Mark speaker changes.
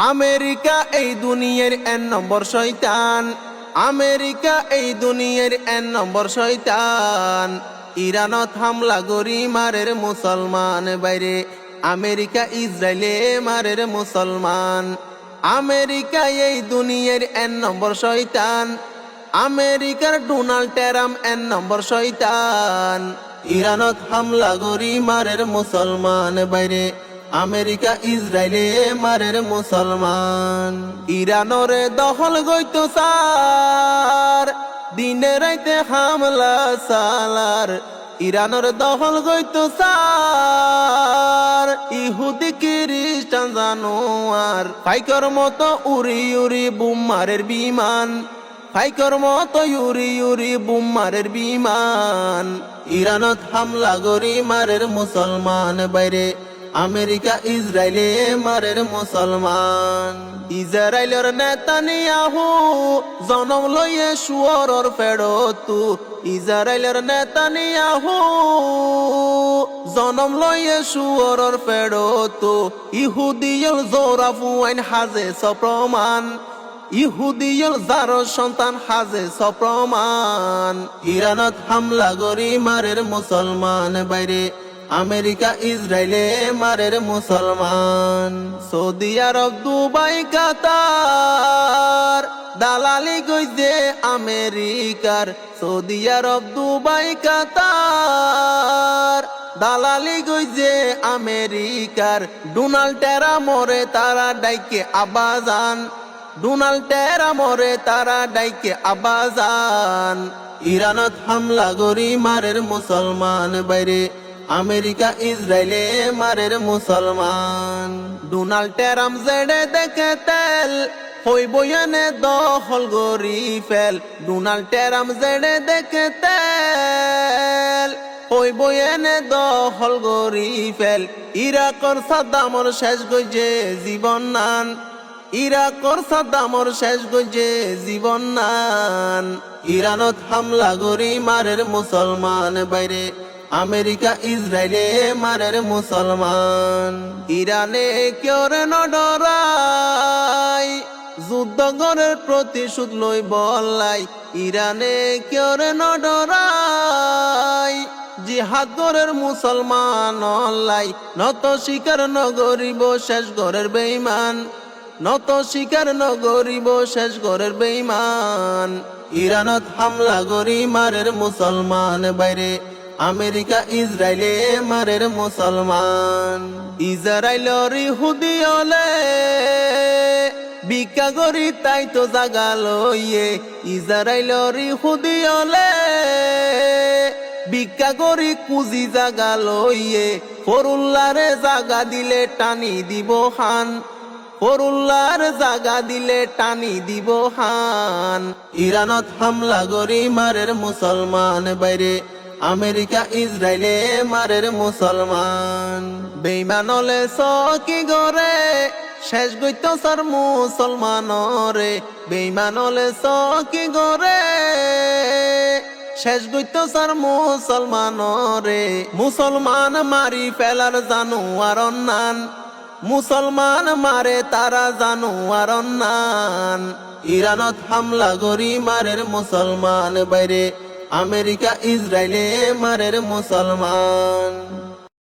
Speaker 1: America এই দুনিয়ার 1 নম্বর শয়তান। আমেরিকা এই দুনিয়ার 1 নম্বর শয়তান। ইরানত হামলা গরি মারের মুসলমান বাইরে। আমেরিকা ইসরায়েলে মারের মুসলমান। আমেরিকা এই দুনিয়ার 1 নম্বর শয়তান। আমেরিকার ডোনাল্ড ট্রাম্প 1 নম্বর শয়তান। ইরানত হামলা গরি মারের মুসলমান বাইরে। আমেরিকা ইসরায়েলে মারের মুসলমান। ইরানরে দখল গইতো সার, দিনে রাইতে হামলা সালার। ইরানর দখল গইতো সার, ইহুদি খ্রিস্টান জানোয়ার। ফাইকর মতো উড়ি উড়ি বুম মারের বিমান। ফাইকর মতো ইউরি ইউরি বুম মারের বিমান। ইরানত হামলা গরি মারের মুসলমান বাইরে। আমেরিকা ইসরায়েলে মারের মুসলমান। ইসরায়েলের নেতানিয়াহু জনম লইয়ে শুয়রর ফেরতু। ইসরায়েলের নেতানিয়াহু জনম লইয়ে শুয়রর ফেরতু। ইহুদিয়ল জোরাফু আইন হাজে সপ্রমাণ। ইহুদিয়ল যার সন্তান হাজে সপ্রমাণ। ইরানত হামলা গরি মারের মুসলমান বাইরে। আমেরিকা ইসরায়েলে মারের মুসলমান। সৌদি আরব দুবাই কাতার দালালি গইছে আমেরিকার। সৌদি আরব দুবাই কাতার দালালি গইছে আমেরিকার। ডোনাল্ড ট্রাম্প মরে তারা ডাইকে আবাজান। ডোনাল্ড ট্রাম্প মরে তারা ডাইকে আবাজান। ইরানত হামলা গরি মারের মুসলমান বাইরে। আমেরিকা ইসরায়েলে মারের মুসলমান। ডোনাল্ড ট্রাম্প জেডে দেখে তেল হইব এনে দখল গরি ফেল। ডোনাল্ড ট্রাম্প জেডে দেখে তেল হইব এনে দখল গরি ফেল। ইরাকর সাদ্দামর শেষ গইছে জীবন নান। ইরাকর সাদ্দামর শেষ গইছে জীবন নান। ইরানত হামলা গরি মারের মুসলমান বাইরে। আমেরিকা ইসরায়েলে মারের মুসলমান। ইরানে কেউর নডরাই, যুদ্ধ গরের প্রতিশোধ লই বলাই। ইরানে কেউর নডরাই, জিহাদ গরের মুসলমান অল্লাই। নত শিকার নগরিব শেষ গরের বেঈমান। নত শিকার নগরিব শেষ গরের বেঈমান। ইরানত হামলা গরি মারের মুসলমান বাইরে। আমেরিকা ইসরায়েলে মারের মুসলমান। ইসরায়েলর ইহুদি হলে ভিক্ষা করি তাই তো জাগা লইয়ে। ইসরায়েলর ইহুদি হলে ভিক্ষা করি কুজি জাগা লইয়ে। ফরুল্লারে জাগা দিলে টানি দিব খান। ফরুল্লার জাগা দিলে টানি দিব খান। ইরানত হামলা গরি মারের মুসলমান বাইরে। আমেরিকা ইসরায়েলে মারের মুসলমান। বেঈমান হলে সকি গরে শেষ গইত সার মুসলমানরে। বেঈমান হলে সকি গরে শেষ গইত সার মুসলমানরে। মুসলমান মারি ফেলার জানোয়ার নান। মুসলমান মারে তারা জানোয়ার নান। ইরানত হামলা গরি মারের মুসলমান বাইরে। আমেরিকা ইসরায়েলে মারের মুসলমান।